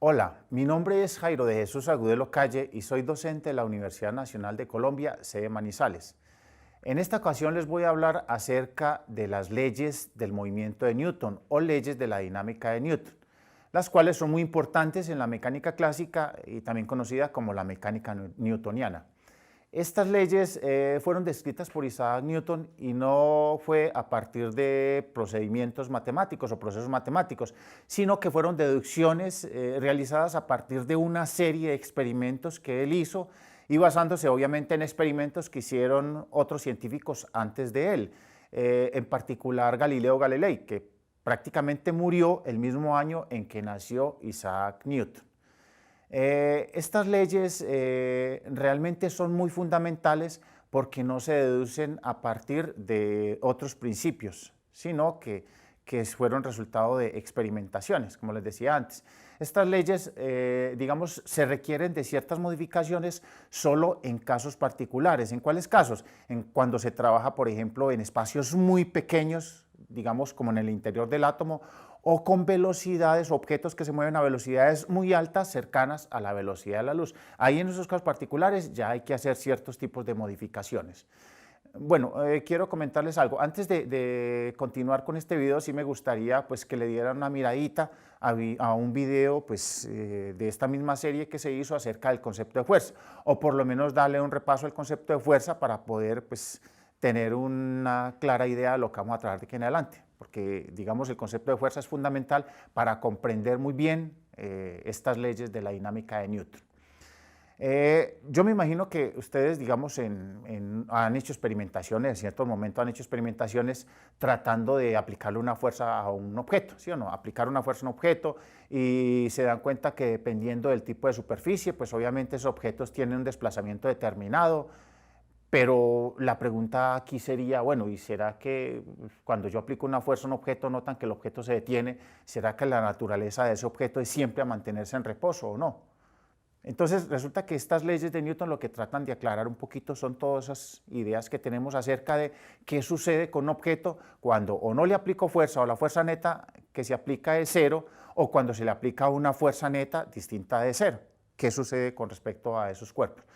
Hola, mi nombre es Jairo de Jesús Agudelo Calle y soy docente de la Universidad Nacional de Colombia, sede Manizales. En esta ocasión les voy a hablar acerca de las leyes del movimiento de Newton o leyes de la dinámica de Newton, las cuales son muy importantes en la mecánica clásica y también conocida como la mecánica newtoniana. Estas leyes fueron descritas por Isaac Newton y no fue a partir de procedimientos matemáticos o procesos matemáticos, sino que fueron deducciones realizadas a partir de una serie de experimentos que él hizo y basándose obviamente en experimentos que hicieron otros científicos antes de él, en particular Galileo Galilei, que prácticamente murió el mismo año en que nació Isaac Newton. Estas leyes realmente son muy fundamentales porque no se deducen a partir de otros principios, sino que fueron resultado de experimentaciones, como les decía antes. Estas leyes, digamos, se requieren de ciertas modificaciones solo en casos particulares. ¿En cuáles casos? Cuando se trabaja, por ejemplo, en espacios muy pequeños, digamos, como en el interior del átomo, o con velocidades, objetos que se mueven a velocidades muy altas, cercanas a la velocidad de la luz. Ahí en esos casos particulares ya hay que hacer ciertos tipos de modificaciones. Bueno, quiero comentarles algo. Antes de continuar con este video, sí me gustaría pues, que le dieran una miradita a un video pues, de esta misma serie que se hizo acerca del concepto de fuerza, o por lo menos darle un repaso al concepto de fuerza para poder pues, tener una clara idea de lo que vamos a tratar de aquí en adelante, porque digamos el concepto de fuerza es fundamental para comprender muy bien estas leyes de la dinámica de Newton. Yo me imagino que ustedes, digamos, han hecho experimentaciones, en ciertos momentos han hecho experimentaciones tratando de aplicarle una fuerza a un objeto, ¿sí o no? Aplicar una fuerza a un objeto y se dan cuenta que dependiendo del tipo de superficie, pues obviamente esos objetos tienen un desplazamiento determinado, pero la pregunta aquí sería, bueno, ¿y será que cuando yo aplico una fuerza a un objeto notan que el objeto se detiene? ¿Será que la naturaleza de ese objeto es siempre a mantenerse en reposo o no? Entonces resulta que estas leyes de Newton lo que tratan de aclarar un poquito son todas esas ideas que tenemos acerca de qué sucede con un objeto cuando o no le aplico fuerza o la fuerza neta que se aplica es cero o cuando se le aplica una fuerza neta distinta de cero. ¿Qué sucede con respecto a esos cuerpos?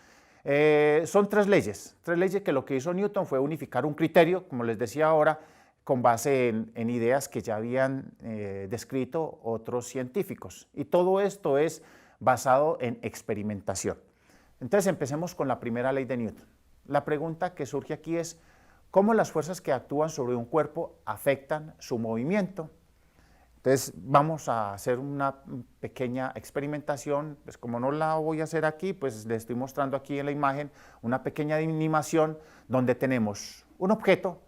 Son tres leyes que lo que hizo Newton fue unificar un criterio, como les decía ahora, con base en ideas que ya habían descrito otros científicos. Y todo esto es basado en experimentación. Entonces empecemos con la primera ley de Newton. La pregunta que surge aquí es, ¿cómo las fuerzas que actúan sobre un cuerpo afectan su movimiento? Entonces vamos a hacer una pequeña experimentación, pues como no la voy a hacer aquí, pues les estoy mostrando aquí en la imagen una pequeña animación donde tenemos un objeto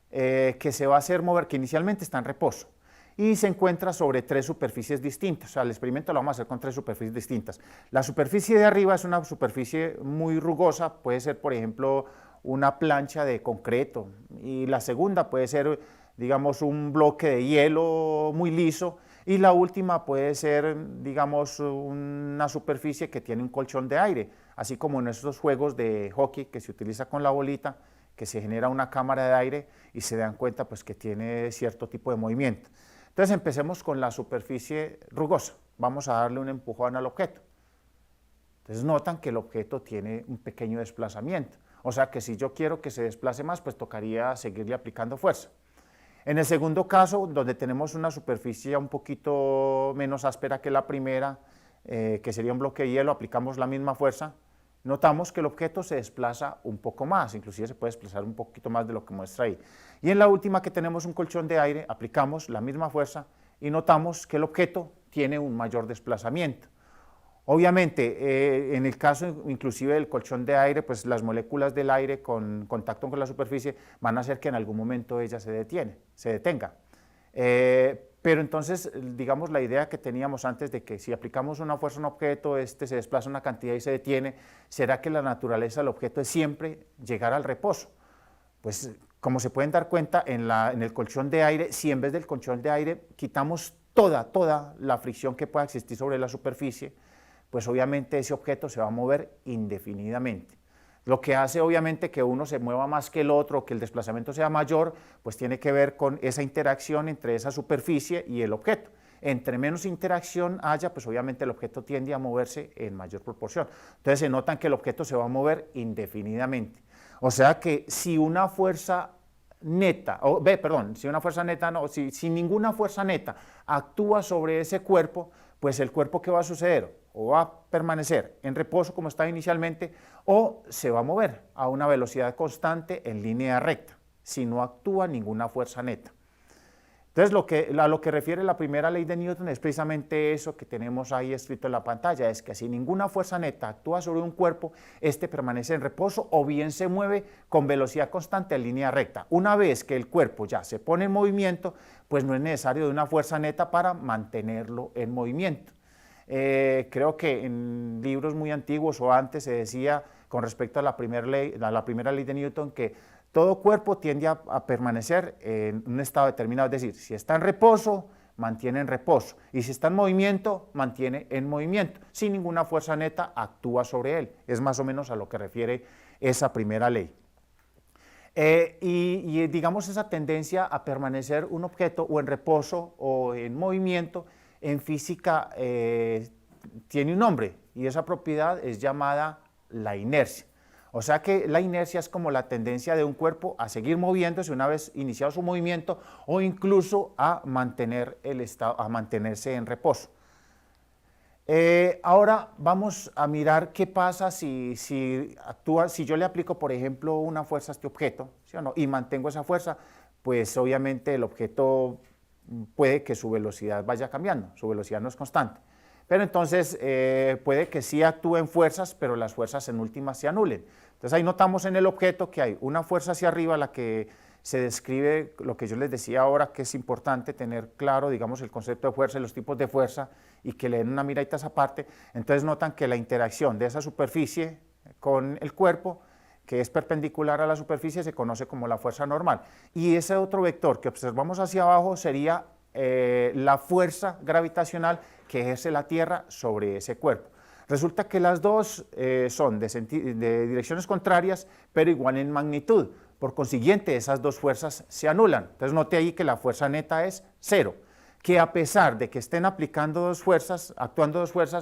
que se va a hacer mover, que inicialmente está en reposo, y se encuentra sobre tres superficies distintas. O sea, el experimento lo vamos a hacer con tres superficies distintas. La superficie de arriba es una superficie muy rugosa, puede ser, por ejemplo, una plancha de concreto, y la segunda puede ser, digamos, un bloque de hielo muy liso, y la última puede ser, digamos, una superficie que tiene un colchón de aire, así como en estos juegos de hockey que se utiliza con la bolita, que se genera una cámara de aire y se dan cuenta pues, que tiene cierto tipo de movimiento. Entonces empecemos con la superficie rugosa, vamos a darle un empujón al objeto. Entonces notan que el objeto tiene un pequeño desplazamiento, o sea que si yo quiero que se desplace más, pues tocaría seguirle aplicando fuerza. En el segundo caso, donde tenemos una superficie un poquito menos áspera que la primera, que sería un bloque de hielo, aplicamos la misma fuerza, notamos que el objeto se desplaza un poco más, inclusive se puede desplazar un poquito más de lo que muestra ahí. Y en la última, que tenemos un colchón de aire, aplicamos la misma fuerza y notamos que el objeto tiene un mayor desplazamiento. Obviamente, en el caso inclusive del colchón de aire, pues las moléculas del aire con contacto con la superficie van a hacer que en algún momento ella se detenga. Pero entonces, digamos, la idea que teníamos antes de que si aplicamos una fuerza a un objeto, este se desplaza una cantidad y se detiene, ¿será que la naturaleza del objeto es siempre llegar al reposo? Pues como se pueden dar cuenta, en el colchón de aire, si en vez del colchón de aire quitamos toda la fricción que pueda existir sobre la superficie, pues obviamente ese objeto se va a mover indefinidamente. Lo que hace obviamente que uno se mueva más que el otro, que el desplazamiento sea mayor, pues tiene que ver con esa interacción entre esa superficie y el objeto. entre menos interacción haya, pues obviamente el objeto tiende a moverse en mayor proporción. Entonces se notan que el objeto se va a mover indefinidamente. O sea que si una fuerza neta, si ninguna fuerza neta actúa sobre ese cuerpo, pues el cuerpo, ¿qué va a suceder? O va a permanecer en reposo como estaba inicialmente, o se va a mover a una velocidad constante en línea recta, si no actúa ninguna fuerza neta. Entonces, a lo que refiere la primera ley de Newton es precisamente eso que tenemos ahí escrito en la pantalla, es que si ninguna fuerza neta actúa sobre un cuerpo, este permanece en reposo o bien se mueve con velocidad constante en línea recta. Una vez que el cuerpo ya se pone en movimiento, pues no es necesario de una fuerza neta para mantenerlo en movimiento. Creo que en libros muy antiguos o antes se decía con respecto a la primera ley de Newton que todo cuerpo tiende a permanecer en un estado determinado, es decir, si está en reposo, mantiene en reposo, y si está en movimiento, mantiene en movimiento, si ninguna fuerza neta actúa sobre él. Es más o menos a lo que refiere esa primera ley. Y digamos esa tendencia a permanecer un objeto o en reposo o en movimiento, en física tiene un nombre, y esa propiedad es llamada la inercia. O sea que la inercia es como la tendencia de un cuerpo a seguir moviéndose una vez iniciado su movimiento o incluso a mantenerse en reposo. Ahora vamos a mirar qué pasa si yo le aplico, por ejemplo, una fuerza a este objeto, ¿sí o no? Y mantengo esa fuerza, pues obviamente el objeto puede que su velocidad vaya cambiando, su velocidad no es constante. Pero entonces puede que sí actúen fuerzas, pero las fuerzas en últimas se anulen. Entonces ahí notamos en el objeto que hay una fuerza hacia arriba, la que se describe, lo que yo les decía ahora, que es importante tener claro, digamos, el concepto de fuerza y los tipos de fuerza, y que le den una miradita a esa parte. Entonces notan que la interacción de esa superficie con el cuerpo, que es perpendicular a la superficie, se conoce como la fuerza normal. Y ese otro vector que observamos hacia abajo sería la fuerza gravitacional que ejerce la Tierra sobre ese cuerpo. Resulta que las dos son de direcciones contrarias, pero igual en magnitud. Por consiguiente, esas dos fuerzas se anulan. Entonces note ahí que la fuerza neta es 0, que a pesar de que estén actuando dos fuerzas,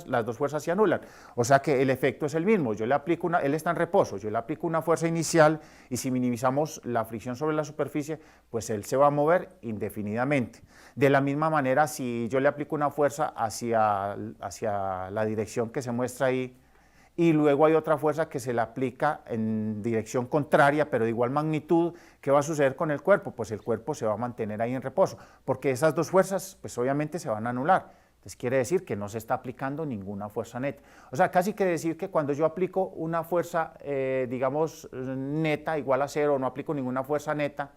las dos fuerzas se anulan. O sea que el efecto es el mismo. Él está en reposo, yo le aplico una fuerza inicial y si minimizamos la fricción sobre la superficie, pues él se va a mover indefinidamente. De la misma manera, si yo le aplico una fuerza hacia la dirección que se muestra ahí, y luego hay otra fuerza que se le aplica en dirección contraria, pero de igual magnitud, ¿qué va a suceder con el cuerpo? Pues el cuerpo se va a mantener ahí en reposo, porque esas dos fuerzas, pues obviamente se van a anular. Entonces quiere decir que no se está aplicando ninguna fuerza neta. O sea, casi que decir que cuando yo aplico una fuerza, digamos, neta igual a 0, no aplico ninguna fuerza neta,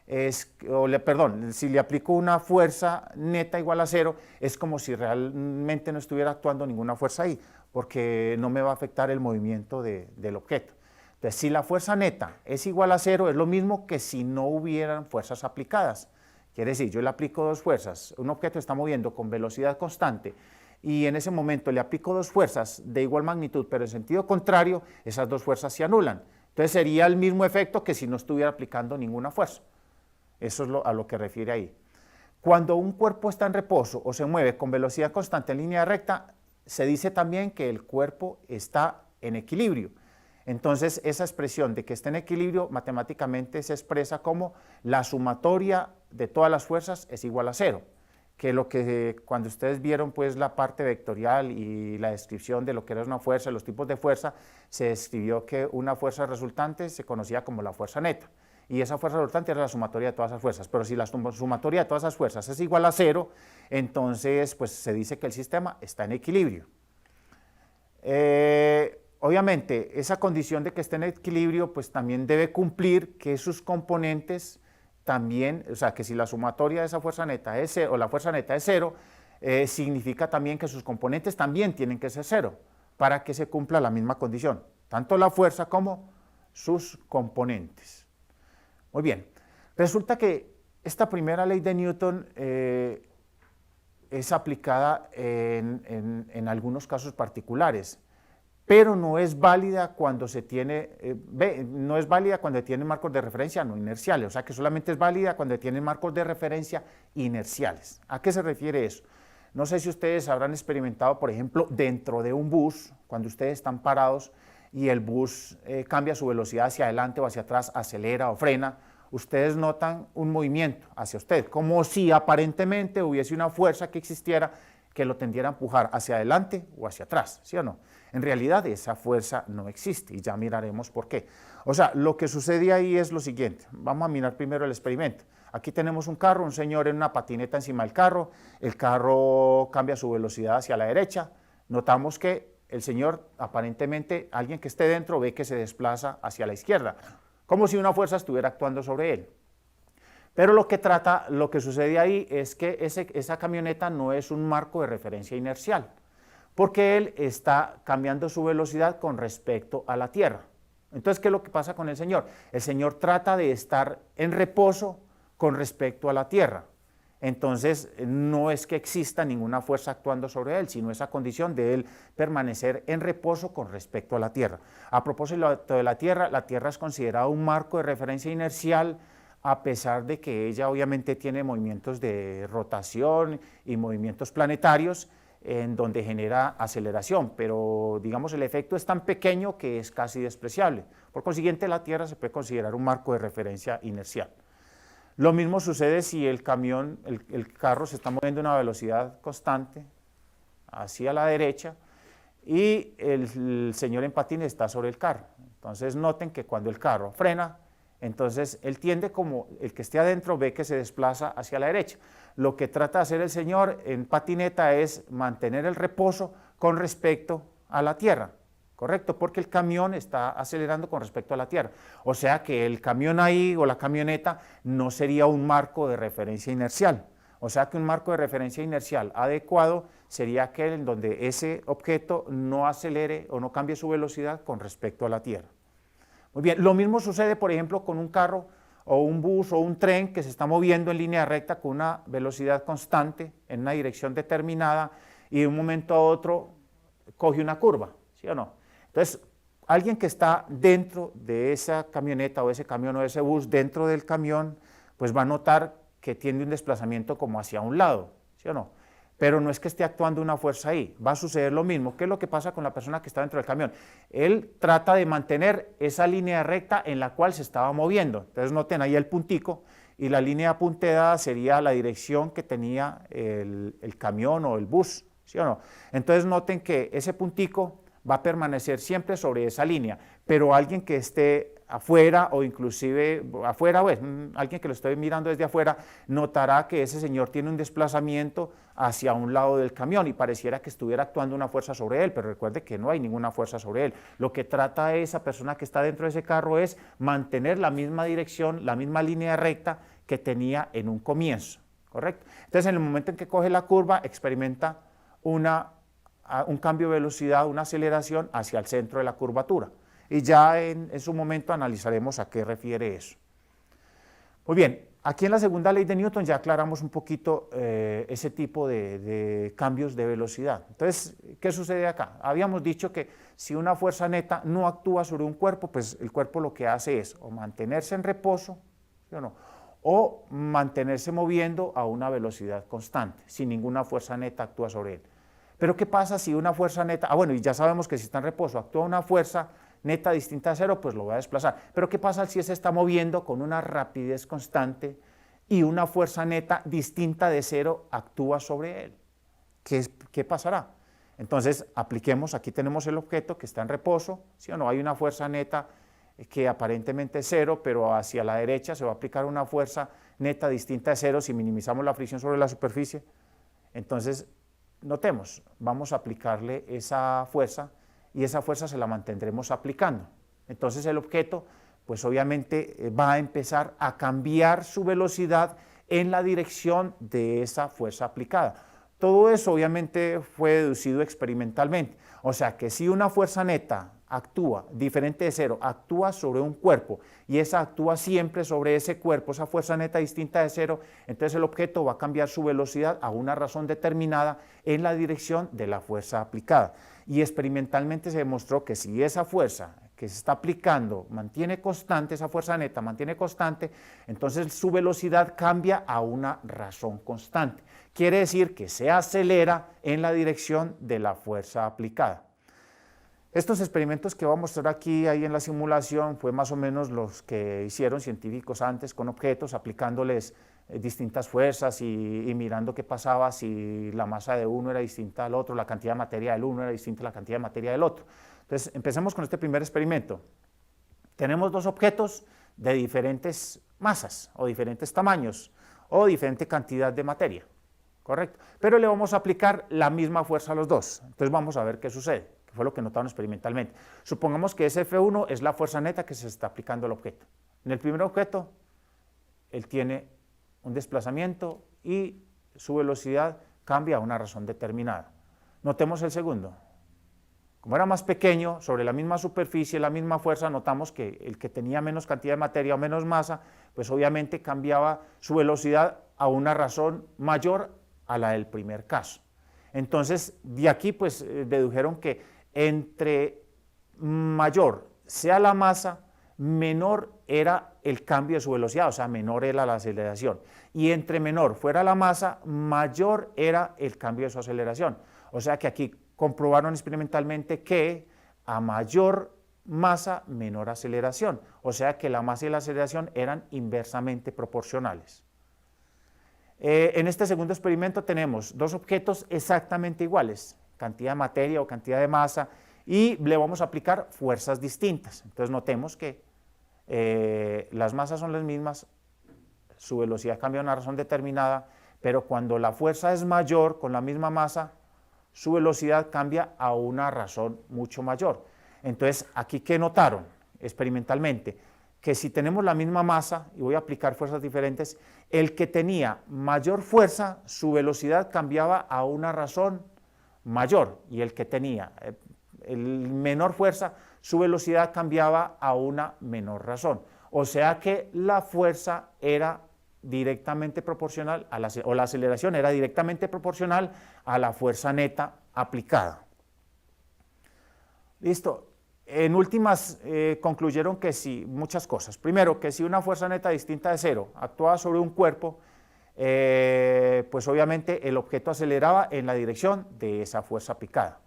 si le aplico una fuerza neta igual a 0, es como si realmente no estuviera actuando ninguna fuerza ahí, porque no me va a afectar el movimiento del objeto. Entonces, si la fuerza neta es igual a 0, es lo mismo que si no hubieran fuerzas aplicadas. Quiere decir, yo le aplico dos fuerzas, un objeto está moviendo con velocidad constante, y en ese momento le aplico dos fuerzas de igual magnitud, pero en sentido contrario, esas dos fuerzas se anulan. Entonces sería el mismo efecto que si no estuviera aplicando ninguna fuerza. Eso es a lo que refiere ahí. Cuando un cuerpo está en reposo o se mueve con velocidad constante en línea recta, se dice también que el cuerpo está en equilibrio. Entonces, esa expresión de que está en equilibrio matemáticamente se expresa como la sumatoria de todas las fuerzas es igual a 0, que cuando ustedes vieron pues la parte vectorial y la descripción de lo que era una fuerza, los tipos de fuerza, se describió que una fuerza resultante se conocía como la fuerza neta, y esa fuerza resultante era la sumatoria de todas las fuerzas, pero si la sumatoria de todas esas fuerzas es igual a 0, entonces pues se dice que el sistema está en equilibrio. Obviamente, esa condición de que esté en equilibrio, pues también debe cumplir que sus componentes también, o sea, que si la sumatoria de esa fuerza neta es 0, o la fuerza neta es 0, significa también que sus componentes también tienen que ser 0, para que se cumpla la misma condición, tanto la fuerza como sus componentes. Muy bien, resulta que esta primera ley de Newton es aplicada en algunos casos particulares, pero no es válida cuando se tiene, marcos de referencia no inerciales, o sea que solamente es válida cuando tiene marcos de referencia inerciales. ¿A qué se refiere eso? No sé si ustedes habrán experimentado, por ejemplo, dentro de un bus, cuando ustedes están parados y el bus cambia su velocidad hacia adelante o hacia atrás, acelera o frena, ustedes notan un movimiento hacia usted, como si aparentemente hubiese una fuerza que existiera que lo tendiera a empujar hacia adelante o hacia atrás, ¿sí o no? En realidad esa fuerza no existe y ya miraremos por qué. O sea, lo que sucede ahí es lo siguiente. Vamos a mirar primero el experimento. Aquí tenemos un carro, un señor en una patineta encima del carro, el carro cambia su velocidad hacia la derecha, notamos que el señor, aparentemente, alguien que esté dentro ve que se desplaza hacia la izquierda, como si una fuerza estuviera actuando sobre él. Pero lo que sucede ahí es que esa camioneta no es un marco de referencia inercial, porque él está cambiando su velocidad con respecto a la Tierra. Entonces, ¿qué es lo que pasa con el Señor? El Señor trata de estar en reposo con respecto a la Tierra. Entonces, no es que exista ninguna fuerza actuando sobre él, sino esa condición de él permanecer en reposo con respecto a la Tierra. A propósito de la Tierra es considerada un marco de referencia inercial, a pesar de que ella obviamente tiene movimientos de rotación y movimientos planetarios, en donde genera aceleración, pero digamos el efecto es tan pequeño que es casi despreciable. Por consiguiente, la Tierra se puede considerar un marco de referencia inercial. Lo mismo sucede si el carro se está moviendo a una velocidad constante hacia la derecha y el señor en patines está sobre el carro. Entonces noten que cuando el carro frena, entonces él tiende, como el que esté adentro ve que se desplaza hacia la derecha. Lo que trata de hacer el señor en patineta es mantener el reposo con respecto a la Tierra, ¿correcto? Porque el camión está acelerando con respecto a la Tierra. O sea que el camión ahí o la camioneta no sería un marco de referencia inercial. O sea que un marco de referencia inercial adecuado sería aquel en donde ese objeto no acelere o no cambie su velocidad con respecto a la Tierra. Muy bien, lo mismo sucede, por ejemplo, con un carro o un bus o un tren que se está moviendo en línea recta con una velocidad constante en una dirección determinada y de un momento a otro coge una curva, ¿sí o no? Entonces, alguien que está dentro de esa camioneta o ese camión o ese bus, dentro del camión, pues va a notar que tiene un desplazamiento como hacia un lado, ¿sí o no? Pero no es que esté actuando una fuerza ahí, va a suceder lo mismo. ¿Qué es lo que pasa con la persona que está dentro del camión? Él trata de mantener esa línea recta en la cual se estaba moviendo. Entonces noten ahí el puntico y la línea punteada sería la dirección que tenía el camión o el bus, ¿sí o no? Entonces noten que ese puntico va a permanecer siempre sobre esa línea, pero alguien que esté afuera o inclusive afuera, pues, alguien que lo esté mirando desde afuera, notará que ese señor tiene un desplazamiento hacia un lado del camión y pareciera que estuviera actuando una fuerza sobre él, pero recuerde que no hay ninguna fuerza sobre él. Lo que trata esa persona que está dentro de ese carro es mantener la misma dirección, la misma línea recta que tenía en un comienzo, ¿correcto? Entonces, en el momento en que coge la curva, experimenta un cambio de velocidad, una aceleración hacia el centro de la curvatura. Y ya en su momento analizaremos a qué refiere eso. Muy bien, aquí en la segunda ley de Newton ya aclaramos un poquito ese tipo de cambios de velocidad. Entonces, ¿qué sucede acá? Habíamos dicho que si una fuerza neta no actúa sobre un cuerpo, pues el cuerpo lo que hace es o mantenerse en reposo, ¿sí o no?, o mantenerse moviendo a una velocidad constante, si ninguna fuerza neta actúa sobre él. Pero ¿qué pasa si una fuerza neta, bueno, y ya sabemos que si está en reposo, actúa una fuerza neta distinta a cero, pues lo va a desplazar. Pero ¿qué pasa si se está moviendo con una rapidez constante y una fuerza neta distinta de cero actúa sobre él? ¿Qué pasará? Entonces, apliquemos, aquí tenemos el objeto que está en reposo, ¿sí o no? Hay una fuerza neta que aparentemente es cero, pero hacia la derecha se va a aplicar una fuerza neta distinta de cero si minimizamos la fricción sobre la superficie. Entonces, notemos, vamos a aplicarle esa fuerza y esa fuerza se la mantendremos aplicando. Entonces el objeto, pues obviamente va a empezar a cambiar su velocidad en la dirección de esa fuerza aplicada. Todo eso obviamente fue deducido experimentalmente. O sea que si una fuerza neta actúa diferente de cero, actúa sobre un cuerpo y esa actúa siempre sobre ese cuerpo, esa fuerza neta distinta de cero, entonces el objeto va a cambiar su velocidad a una razón determinada en la dirección de la fuerza aplicada. Y experimentalmente se demostró que si esa fuerza que se está aplicando mantiene constante, esa fuerza neta mantiene constante, entonces su velocidad cambia a una razón constante. Quiere decir que se acelera en la dirección de la fuerza aplicada. Estos experimentos que voy a mostrar aquí ahí en la simulación fue más o menos los que hicieron científicos antes con objetos, aplicándoles distintas fuerzas y mirando qué pasaba si la masa de uno era distinta al otro, la cantidad de materia del uno era distinta a la cantidad de materia del otro. Entonces, empecemos con este primer experimento. Tenemos dos objetos de diferentes masas o diferentes tamaños o diferente cantidad de materia, ¿correcto? Pero le vamos a aplicar la misma fuerza a los dos. Entonces, vamos a ver qué sucede, que fue lo que notaron experimentalmente. Supongamos que ese F1 es la fuerza neta que se está aplicando al objeto. En el primer objeto, él tiene un desplazamiento y su velocidad cambia a una razón determinada. Notemos el segundo. Como era más pequeño, sobre la misma superficie, la misma fuerza, notamos que el que tenía menos cantidad de materia o menos masa, pues obviamente cambiaba su velocidad a una razón mayor a la del primer caso. Entonces, de aquí pues dedujeron que entre mayor sea la masa, menor era el cambio de su velocidad, o sea, menor era la aceleración. Y entre menor fuera la masa, mayor era el cambio de su aceleración. O sea que aquí comprobaron experimentalmente que a mayor masa, menor aceleración. O sea que la masa y la aceleración eran inversamente proporcionales. En este segundo experimento tenemos dos objetos exactamente iguales, cantidad de materia o cantidad de masa, y le vamos a aplicar fuerzas distintas. Entonces notemos que las masas son las mismas, su velocidad cambia a una razón determinada, pero cuando la fuerza es mayor con la misma masa, su velocidad cambia a una razón mucho mayor. Entonces, aquí, ¿qué notaron experimentalmente? Que si tenemos la misma masa, y voy a aplicar fuerzas diferentes, el que tenía mayor fuerza, su velocidad cambiaba a una razón mayor, y el que tenía el menor fuerza, su velocidad cambiaba a una menor razón. O sea que la fuerza era directamente proporcional, o la aceleración era directamente proporcional a la fuerza neta aplicada. Listo. En últimas, concluyeron que si, muchas cosas. Primero, que si una fuerza neta distinta de cero actuaba sobre un cuerpo, pues obviamente el objeto aceleraba en la dirección de esa fuerza aplicada.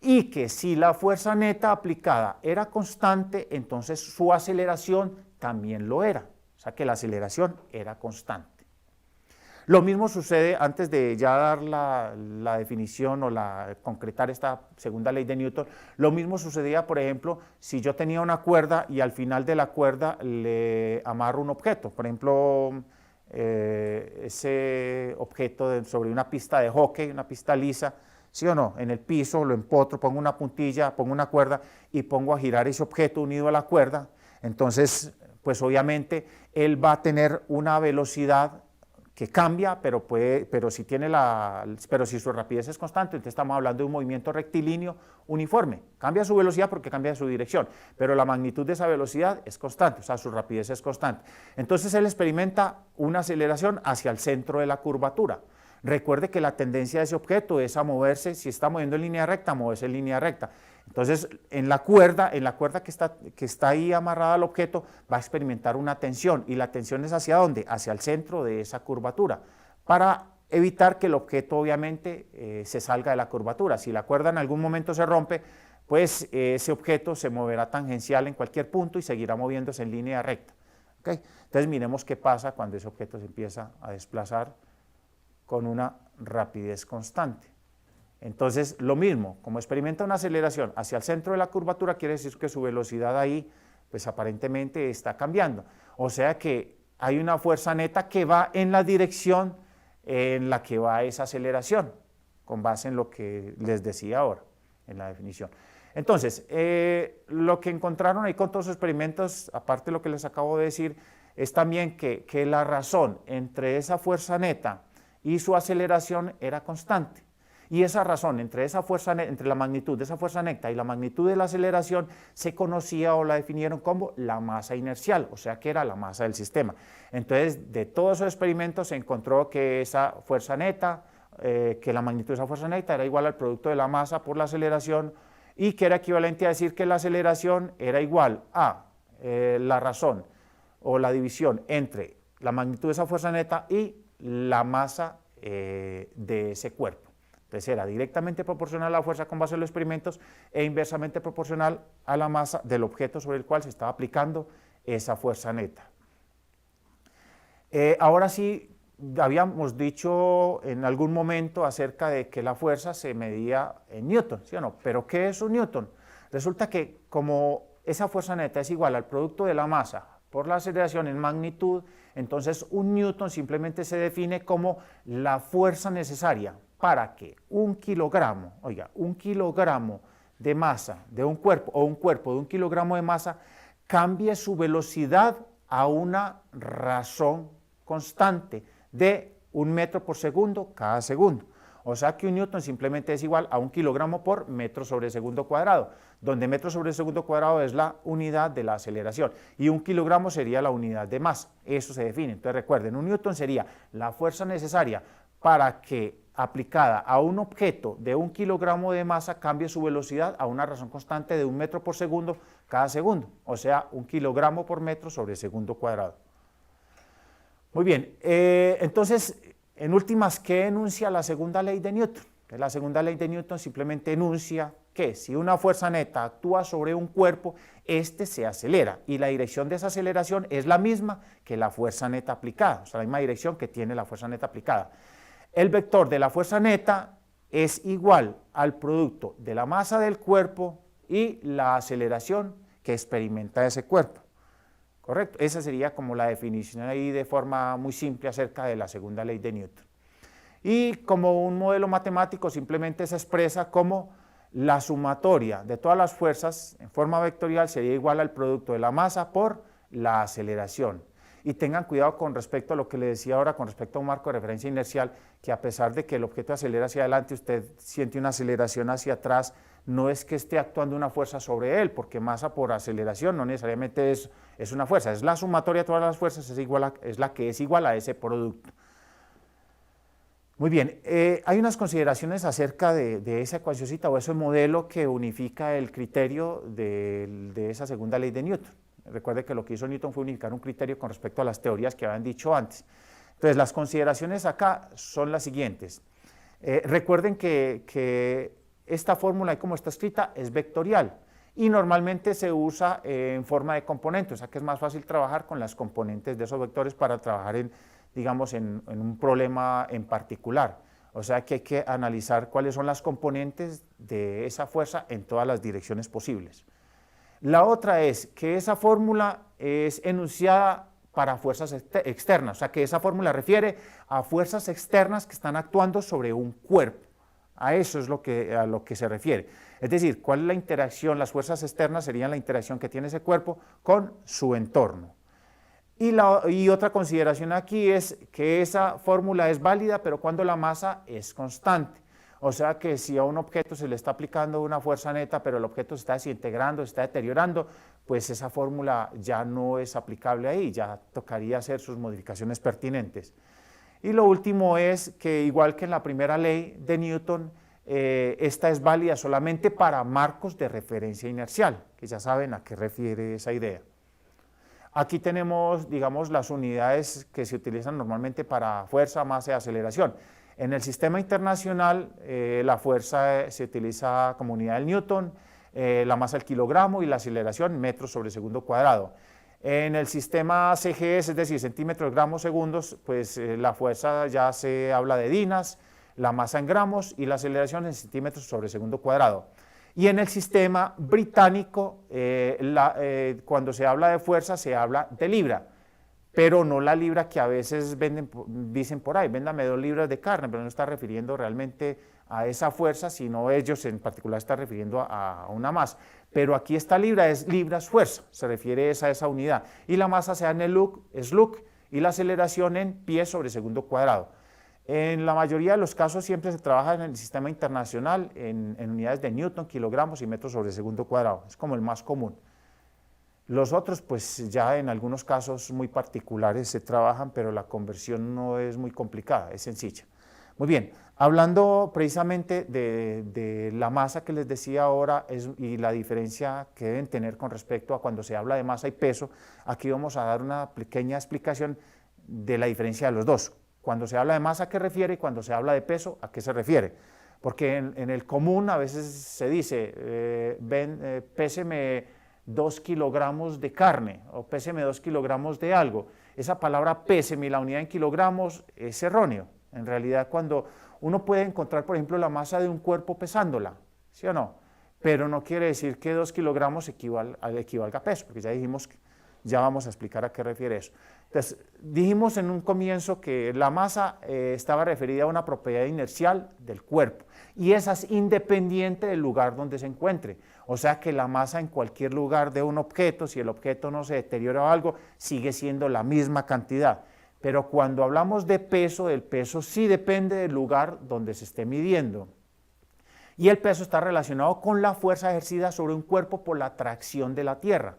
Y que si la fuerza neta aplicada era constante, entonces su aceleración también lo era. O sea que la aceleración era constante. Lo mismo sucede, antes de ya dar la definición o concretar esta segunda ley de Newton, lo mismo sucedía, por ejemplo, si yo tenía una cuerda y al final de la cuerda le amarro un objeto, por ejemplo, ese objeto sobre una pista de hockey, una pista lisa, ¿sí o no? En el piso lo empotro, pongo una puntilla, pongo una cuerda y pongo a girar ese objeto unido a la cuerda, entonces, pues obviamente él va a tener una velocidad que cambia, pero si su rapidez es constante, entonces estamos hablando de un movimiento rectilíneo uniforme. Cambia su velocidad porque cambia su dirección, pero la magnitud de esa velocidad es constante, o sea, su rapidez es constante. Entonces él experimenta una aceleración hacia el centro de la curvatura. Recuerde que la tendencia de ese objeto es a moverse, si está moviendo en línea recta, moverse en línea recta. Entonces, en la cuerda que está ahí amarrada al objeto, va a experimentar una tensión, y la tensión es ¿hacia dónde? Hacia el centro de esa curvatura, para evitar que el objeto obviamente se salga de la curvatura. Si la cuerda en algún momento se rompe, pues ese objeto se moverá tangencial en cualquier punto y seguirá moviéndose en línea recta. ¿Okay? Entonces, miremos qué pasa cuando ese objeto se empieza a desplazar con una rapidez constante. Entonces, lo mismo, como experimenta una aceleración hacia el centro de la curvatura, quiere decir que su velocidad ahí, pues aparentemente está cambiando. O sea que hay una fuerza neta que va en la dirección en la que va esa aceleración, con base en lo que les decía ahora, en la definición. Entonces, lo que encontraron ahí con todos los experimentos, aparte de lo que les acabo de decir, es también que la razón entre esa fuerza neta y su aceleración era constante. Y esa razón entre la magnitud de esa fuerza neta y la magnitud de la aceleración se conocía o la definieron como la masa inercial, o sea que era la masa del sistema. Entonces, de todos esos experimentos se encontró que esa fuerza neta, que la magnitud de esa fuerza neta era igual al producto de la masa por la aceleración, y que era equivalente a decir que la aceleración era igual a la razón o la división entre la magnitud de esa fuerza neta y la masa de ese cuerpo. Entonces era directamente proporcional a la fuerza con base en los experimentos e inversamente proporcional a la masa del objeto sobre el cual se estaba aplicando esa fuerza neta. Ahora sí, habíamos dicho en algún momento acerca de que la fuerza se medía en newton, ¿sí o no? ¿Pero qué es un newton? Resulta que como esa fuerza neta es igual al producto de la masa por la aceleración en magnitud, entonces un newton simplemente se define como la fuerza necesaria para que un kilogramo de masa de un cuerpo o un cuerpo de 1 kilogramo de masa cambie su velocidad a una razón constante de 1 metro por segundo cada segundo. O sea que un newton simplemente es igual a 1 kilogramo por metro sobre segundo cuadrado, donde metro sobre segundo cuadrado es la unidad de la aceleración y 1 kilogramo sería la unidad de masa. Eso se define. Entonces recuerden, un newton sería la fuerza necesaria para que aplicada a un objeto de 1 kilogramo de masa cambie su velocidad a una razón constante de 1 metro por segundo cada segundo, o sea 1 kilogramo por metro sobre segundo cuadrado. Muy bien, entonces, en últimas, ¿qué enuncia la segunda ley de Newton? La segunda ley de Newton simplemente enuncia que si una fuerza neta actúa sobre un cuerpo, éste se acelera y la dirección de esa aceleración es la misma que la fuerza neta aplicada, o sea, la misma dirección que tiene la fuerza neta aplicada. El vector de la fuerza neta es igual al producto de la masa del cuerpo y la aceleración que experimenta ese cuerpo. ¿Correcto? Esa sería como la definición ahí de forma muy simple acerca de la segunda ley de Newton. Y como un modelo matemático simplemente se expresa como la sumatoria de todas las fuerzas en forma vectorial sería igual al producto de la masa por la aceleración. Y tengan cuidado con respecto a lo que le decía ahora con respecto a un marco de referencia inercial, que a pesar de que el objeto acelera hacia adelante, usted siente una aceleración hacia atrás, no es que esté actuando una fuerza sobre él, porque masa por aceleración no necesariamente es una fuerza, es la sumatoria de todas las fuerzas, es la que es igual a ese producto. Muy bien, hay unas consideraciones acerca de esa ecuacióncita o ese modelo que unifica el criterio de esa segunda ley de Newton. Recuerde que lo que hizo Newton fue unificar un criterio con respecto a las teorías que habían dicho antes. Entonces, las consideraciones acá son las siguientes. Recuerden que esta fórmula, como está escrita, es vectorial y normalmente se usa en forma de componentes, o sea que es más fácil trabajar con las componentes de esos vectores para trabajar en un problema en particular. O sea que hay que analizar cuáles son las componentes de esa fuerza en todas las direcciones posibles. La otra es que esa fórmula es enunciada para fuerzas externas, o sea que esa fórmula refiere a fuerzas externas que están actuando sobre un cuerpo. A eso es a lo que se refiere. Es decir, ¿cuál es la interacción? Las fuerzas externas serían la interacción que tiene ese cuerpo con su entorno. Y otra consideración aquí es que esa fórmula es válida, pero cuando la masa es constante. O sea que si a un objeto se le está aplicando una fuerza neta, pero el objeto se está desintegrando, se está deteriorando, pues esa fórmula ya no es aplicable ahí, ya tocaría hacer sus modificaciones pertinentes. Y lo último es que, igual que en la primera ley de Newton, esta es válida solamente para marcos de referencia inercial, que ya saben a qué refiere esa idea. Aquí tenemos, digamos, las unidades que se utilizan normalmente para fuerza, masa y aceleración. En el sistema internacional, la fuerza se utiliza como unidad del newton, la masa el kilogramo y la aceleración metros sobre segundo cuadrado. En el sistema CGS, es decir, centímetros, gramos, segundos, pues la fuerza ya se habla de dinas, la masa en gramos y la aceleración en centímetros sobre segundo cuadrado. Y en el sistema británico, cuando se habla de fuerza, se habla de libra, pero no la libra que a veces dicen por ahí, véndame 2 libras de carne, pero no está refiriendo realmente a esa fuerza, sino ellos en particular están refiriendo a una masa. Pero aquí esta libra es libras fuerza, se refiere a esa unidad, y la masa se da en el Slug y la aceleración en pies sobre segundo cuadrado. En la mayoría de los casos siempre se trabaja en el sistema internacional en unidades de newton, kilogramos y metros sobre segundo cuadrado, es como el más común. Los otros, pues ya en algunos casos muy particulares se trabajan, pero la conversión no es muy complicada, es sencilla. Muy bien, hablando precisamente de la masa que les decía ahora y la diferencia que deben tener con respecto a cuando se habla de masa y peso, aquí vamos a dar una pequeña explicación de la diferencia de los dos. Cuando se habla de masa, ¿a qué refiere? Y cuando se habla de peso, ¿a qué se refiere? Porque en el común a veces se dice, péseme 2 kilogramos de carne o péseme 2 kilogramos de algo. Esa palabra péseme y la unidad en kilogramos es erróneo. En realidad, cuando uno puede encontrar, por ejemplo, la masa de un cuerpo pesándola, ¿sí o no? Pero no quiere decir que 2 kilogramos equivalga a peso, porque ya dijimos, ya vamos a explicar a qué refiere eso. Entonces, dijimos en un comienzo que la masa estaba referida a una propiedad inercial del cuerpo, y esa es independiente del lugar donde se encuentre. O sea que la masa en cualquier lugar de un objeto, si el objeto no se deteriora o algo, sigue siendo la misma cantidad. Pero cuando hablamos de peso, el peso sí depende del lugar donde se esté midiendo. Y el peso está relacionado con la fuerza ejercida sobre un cuerpo por la atracción de la Tierra.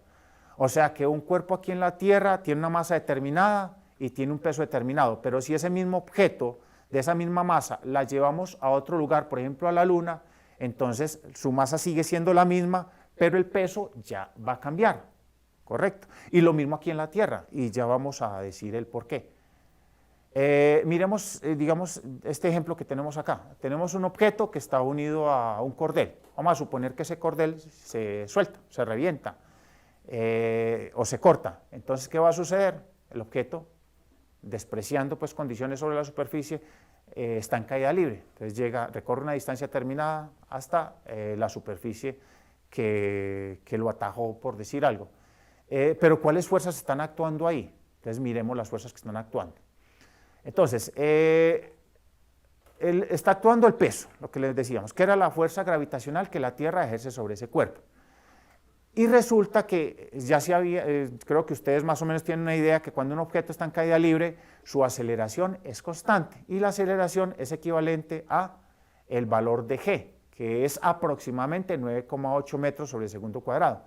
O sea que un cuerpo aquí en la Tierra tiene una masa determinada y tiene un peso determinado, pero si ese mismo objeto, de esa misma masa, la llevamos a otro lugar, por ejemplo a la Luna, entonces su masa sigue siendo la misma, pero el peso ya va a cambiar. Correcto. Y lo mismo aquí en la Tierra, y ya vamos a decir el por qué. Miremos, digamos, este ejemplo que tenemos acá. Tenemos un objeto que está unido a un cordel. Vamos a suponer que ese cordel se suelta, se revienta o se corta. Entonces, ¿qué va a suceder? El objeto, despreciando pues condiciones sobre la superficie, está en caída libre. Entonces recorre una distancia determinada hasta la superficie que lo atajó, por decir algo. Pero ¿cuáles fuerzas están actuando ahí? Entonces miremos las fuerzas que están actuando. Entonces, está actuando el peso, lo que les decíamos, que era la fuerza gravitacional que la Tierra ejerce sobre ese cuerpo. Y resulta que ya se había, creo que ustedes más o menos tienen una idea que cuando un objeto está en caída libre, su aceleración es constante, y la aceleración es equivalente a el valor de g, que es aproximadamente 9,8 metros sobre el segundo cuadrado.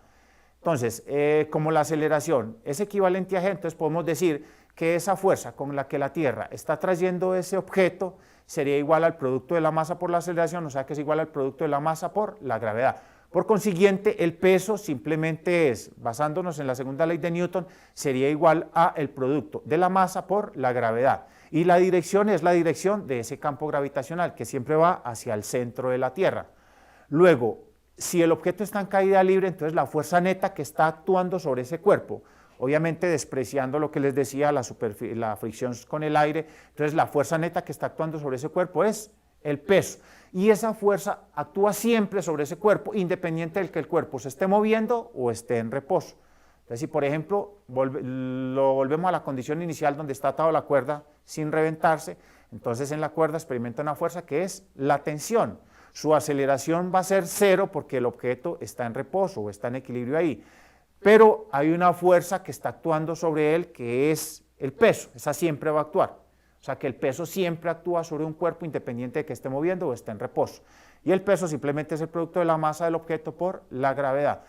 Entonces, como la aceleración es equivalente a g, entonces podemos decir que esa fuerza con la que la Tierra está trayendo ese objeto sería igual al producto de la masa por la aceleración, o sea que es igual al producto de la masa por la gravedad. Por consiguiente, el peso simplemente es, basándonos en la segunda ley de Newton, sería igual a el producto de la masa por la gravedad. Y la dirección es la dirección de ese campo gravitacional, que siempre va hacia el centro de la Tierra. Luego, si el objeto está en caída libre, entonces la fuerza neta que está actuando sobre ese cuerpo, obviamente despreciando lo que les decía, la fricción con el aire, entonces la fuerza neta que está actuando sobre ese cuerpo es el peso. Y esa fuerza actúa siempre sobre ese cuerpo, independiente del que el cuerpo se esté moviendo o esté en reposo. Entonces, si por ejemplo lo volvemos a la condición inicial donde está atado la cuerda sin reventarse, entonces en la cuerda experimenta una fuerza que es la tensión. Su aceleración va a ser cero porque el objeto está en reposo o está en equilibrio ahí. Pero hay una fuerza que está actuando sobre él que es el peso, esa siempre va a actuar. O sea que el peso siempre actúa sobre un cuerpo independiente de que esté moviendo o esté en reposo. Y el peso simplemente es el producto de la masa del objeto por la gravedad.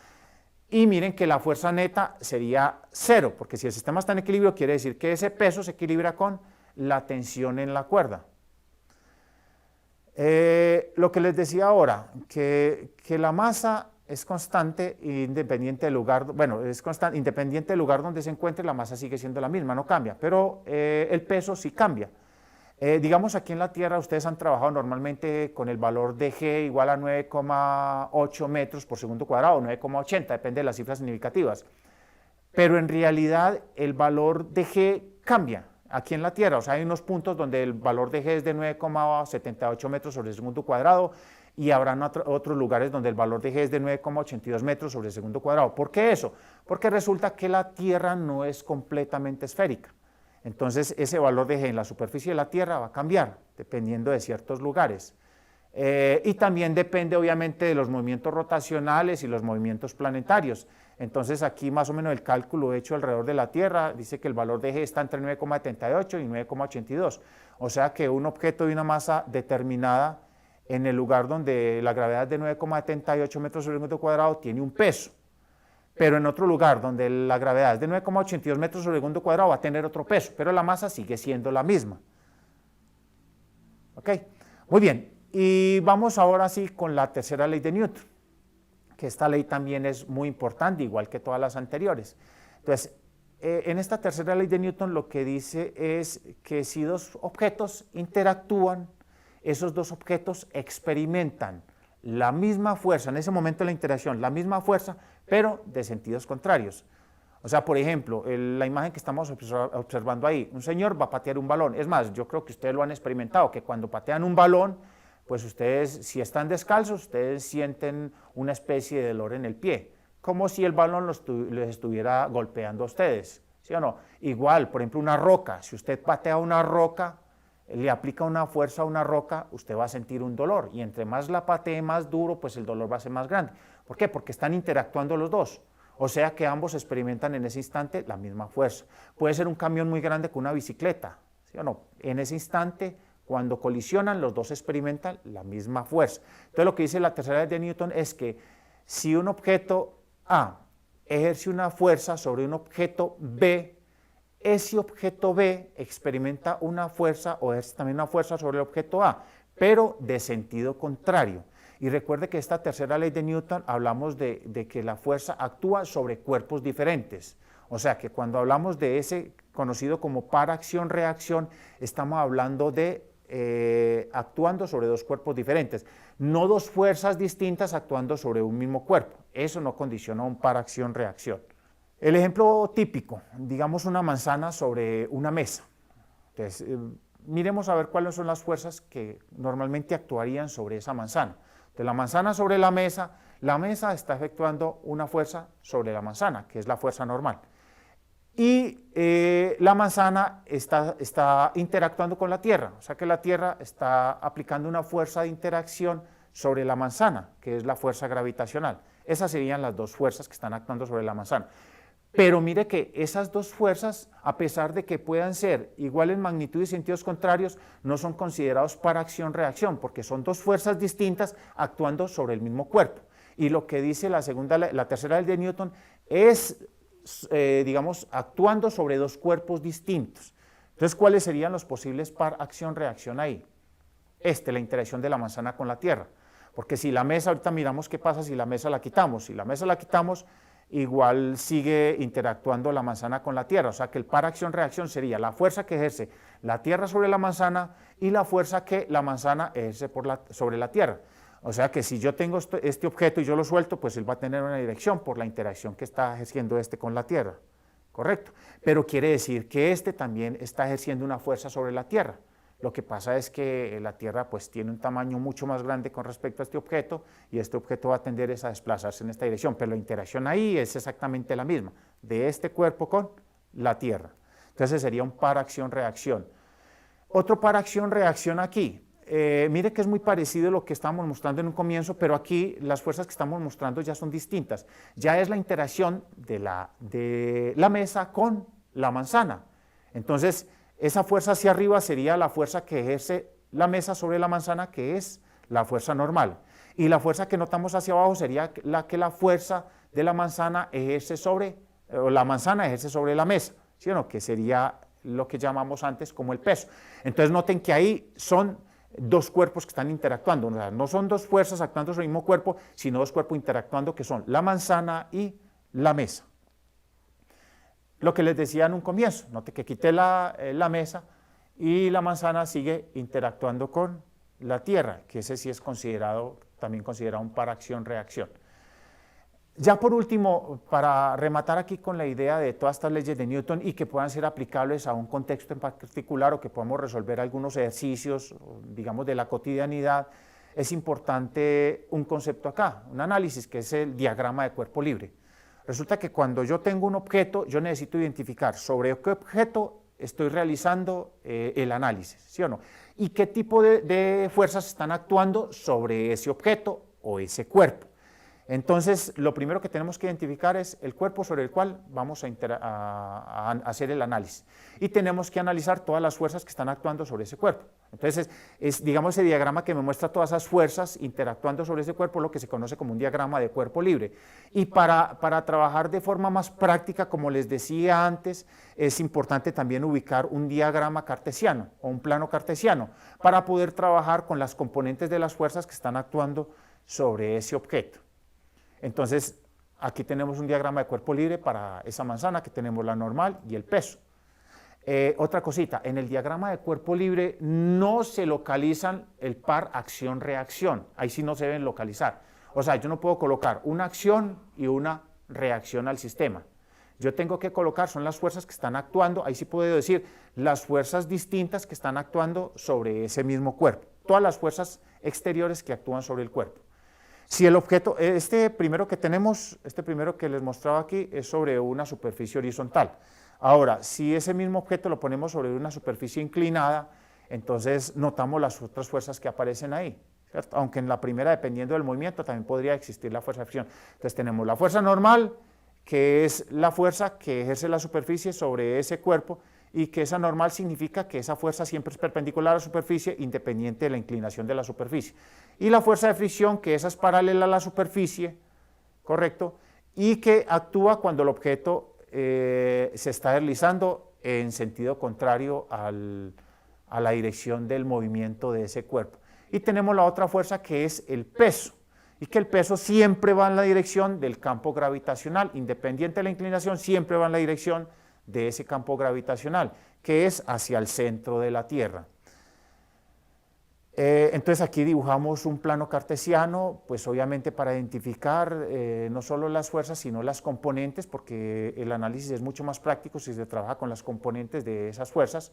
Y miren que la fuerza neta sería cero, porque si el sistema está en equilibrio quiere decir que ese peso se equilibra con la tensión en la cuerda. Lo que les decía ahora, que la masa es constante independiente del lugar, bueno, es constante, independiente del lugar donde se encuentre, la masa sigue siendo la misma, no cambia, pero el peso sí cambia. Digamos aquí en la Tierra ustedes han trabajado normalmente con el valor de g igual a 9,8 metros por segundo cuadrado, 9,80, depende de las cifras significativas, pero en realidad el valor de g cambia aquí en la Tierra, o sea hay unos puntos donde el valor de g es de 9,78 metros sobre el segundo cuadrado, y habrán otros lugares donde el valor de g es de 9,82 metros sobre el segundo cuadrado. ¿Por qué eso? Porque resulta que la Tierra no es completamente esférica. Entonces ese valor de g en la superficie de la Tierra va a cambiar dependiendo de ciertos lugares. Y también depende obviamente de los movimientos rotacionales y los movimientos planetarios. Entonces aquí más o menos el cálculo hecho alrededor de la Tierra dice que el valor de g está entre 9,78 y 9,82. O sea que un objeto de una masa determinada en el lugar donde la gravedad es de 9,78 metros sobre el segundo cuadrado tiene un peso, pero en otro lugar donde la gravedad es de 9,82 metros sobre el segundo cuadrado va a tener otro peso, pero la masa sigue siendo la misma. ¿Ok? Muy bien, y vamos ahora sí con la tercera ley de Newton, que esta ley también es muy importante, igual que todas las anteriores. Entonces, en esta tercera ley de Newton lo que dice es que si dos objetos interactúan, esos dos objetos experimentan la misma fuerza, en ese momento de la interacción, la misma fuerza, pero de sentidos contrarios. O sea, por ejemplo, la imagen que estamos observando ahí, un señor va a patear un balón. Es más, yo creo que ustedes lo han experimentado, que cuando patean un balón, pues ustedes, si están descalzos, ustedes sienten una especie de dolor en el pie, como si el balón les estuviera golpeando a ustedes, ¿sí o no? Igual, por ejemplo, una roca, si usted patea una roca, le aplica una fuerza a una roca, usted va a sentir un dolor, y entre más la patee más duro, pues el dolor va a ser más grande. ¿Por qué? Porque están interactuando los dos. O sea que ambos experimentan en ese instante la misma fuerza. Puede ser un camión muy grande con una bicicleta, ¿sí o no? En ese instante, cuando colisionan, los dos experimentan la misma fuerza. Entonces lo que dice la tercera ley de Newton es que si un objeto A ejerce una fuerza sobre un objeto B, ese objeto B experimenta una fuerza o ejerce también una fuerza sobre el objeto A, pero de sentido contrario. Y recuerde que esta tercera ley de Newton hablamos de que la fuerza actúa sobre cuerpos diferentes. O sea que cuando hablamos de ese conocido como par acción-reacción, estamos hablando de actuando sobre dos cuerpos diferentes, no dos fuerzas distintas actuando sobre un mismo cuerpo. Eso no condiciona un par acción-reacción. El ejemplo típico, digamos una manzana sobre una mesa. Entonces, miremos a ver cuáles son las fuerzas que normalmente actuarían sobre esa manzana. De la manzana sobre la mesa está efectuando una fuerza sobre la manzana, que es la fuerza normal. Y la manzana está interactuando con la Tierra, o sea que la Tierra está aplicando una fuerza de interacción sobre la manzana, que es la fuerza gravitacional. Esas serían las dos fuerzas que están actuando sobre la manzana. Pero mire que esas dos fuerzas, a pesar de que puedan ser igual en magnitud y sentidos contrarios, no son considerados para acción-reacción, porque son dos fuerzas distintas actuando sobre el mismo cuerpo. Y lo que dice la tercera ley de Newton es, digamos, actuando sobre dos cuerpos distintos. Entonces, ¿cuáles serían los posibles par acción-reacción ahí? La interacción de la manzana con la Tierra. Porque si la mesa, ahorita miramos qué pasa si la mesa la quitamos. Si la mesa la quitamos, igual sigue interactuando la manzana con la Tierra, o sea que el par acción-reacción sería la fuerza que ejerce la Tierra sobre la manzana y la fuerza que la manzana ejerce sobre la Tierra. O sea que si yo tengo este objeto y yo lo suelto, pues él va a tener una dirección por la interacción que está ejerciendo con la Tierra, ¿correcto? Pero quiere decir que también está ejerciendo una fuerza sobre la Tierra. Lo que pasa es que la Tierra pues tiene un tamaño mucho más grande con respecto a este objeto y este objeto va a tender a desplazarse en esta dirección, pero la interacción ahí es exactamente la misma, de este cuerpo con la Tierra. Entonces sería un par acción-reacción. Otro par acción-reacción aquí. Mire que es muy parecido a lo que estábamos mostrando en un comienzo, pero aquí las fuerzas que estamos mostrando ya son distintas. Ya es la interacción de la mesa con la manzana. Entonces, esa fuerza hacia arriba sería la fuerza que ejerce la mesa sobre la manzana, que es la fuerza normal. Y la fuerza que notamos hacia abajo sería la que la fuerza de la manzana ejerce sobre la mesa, ¿sí o no? Que sería lo que llamamos antes como el peso. Entonces noten que ahí son dos cuerpos que están interactuando, o sea, no son dos fuerzas actuando sobre el mismo cuerpo, sino dos cuerpos interactuando que son la manzana y la mesa. Lo que les decía en un comienzo, note que quité la mesa y la manzana sigue interactuando con la Tierra, que ese sí es también considerado un par acción-reacción. Ya por último, para rematar aquí con la idea de todas estas leyes de Newton y que puedan ser aplicables a un contexto en particular o que podamos resolver algunos ejercicios, digamos, de la cotidianidad, es importante un concepto acá, un análisis, que es el diagrama de cuerpo libre. Resulta que cuando yo tengo un objeto, yo necesito identificar sobre qué objeto estoy realizando el análisis, ¿sí o no? Y qué tipo de fuerzas están actuando sobre ese objeto o ese cuerpo. Entonces, lo primero que tenemos que identificar es el cuerpo sobre el cual vamos a hacer el análisis. Y tenemos que analizar todas las fuerzas que están actuando sobre ese cuerpo. Entonces, digamos, ese diagrama que me muestra todas esas fuerzas interactuando sobre ese cuerpo, lo que se conoce como un diagrama de cuerpo libre. Y para trabajar de forma más práctica, como les decía antes, es importante también ubicar un diagrama cartesiano o un plano cartesiano para poder trabajar con las componentes de las fuerzas que están actuando sobre ese objeto. Entonces, aquí tenemos un diagrama de cuerpo libre para esa manzana, que tenemos la normal y el peso. Otra cosita, en el diagrama de cuerpo libre no se localizan el par acción-reacción, ahí sí no se deben localizar. O sea, yo no puedo colocar una acción y una reacción al sistema. Yo tengo que colocar, son las fuerzas que están actuando, ahí sí puedo decir, las fuerzas distintas que están actuando sobre ese mismo cuerpo, todas las fuerzas exteriores que actúan sobre el cuerpo. Si el objeto, este primero que tenemos, este primero que les mostraba aquí, es sobre una superficie horizontal. Ahora, si ese mismo objeto lo ponemos sobre una superficie inclinada, entonces notamos las otras fuerzas que aparecen ahí, ¿cierto? Aunque en la primera, dependiendo del movimiento, también podría existir la fuerza de fricción. Entonces tenemos la fuerza normal, que es la fuerza que ejerce la superficie sobre ese cuerpo, y que esa normal significa que esa fuerza siempre es perpendicular a la superficie, independiente de la inclinación de la superficie. Y la fuerza de fricción, que esa es paralela a la superficie, ¿correcto? Y que actúa cuando el objeto se está deslizando en sentido contrario a la dirección del movimiento de ese cuerpo. Y tenemos la otra fuerza, que es el peso, y que el peso siempre va en la dirección del campo gravitacional, independiente de la inclinación, siempre va en la dirección de ese campo gravitacional, que es hacia el centro de la Tierra. Entonces aquí dibujamos un plano cartesiano, pues obviamente para identificar no solo las fuerzas, sino las componentes, porque el análisis es mucho más práctico si se trabaja con las componentes de esas fuerzas.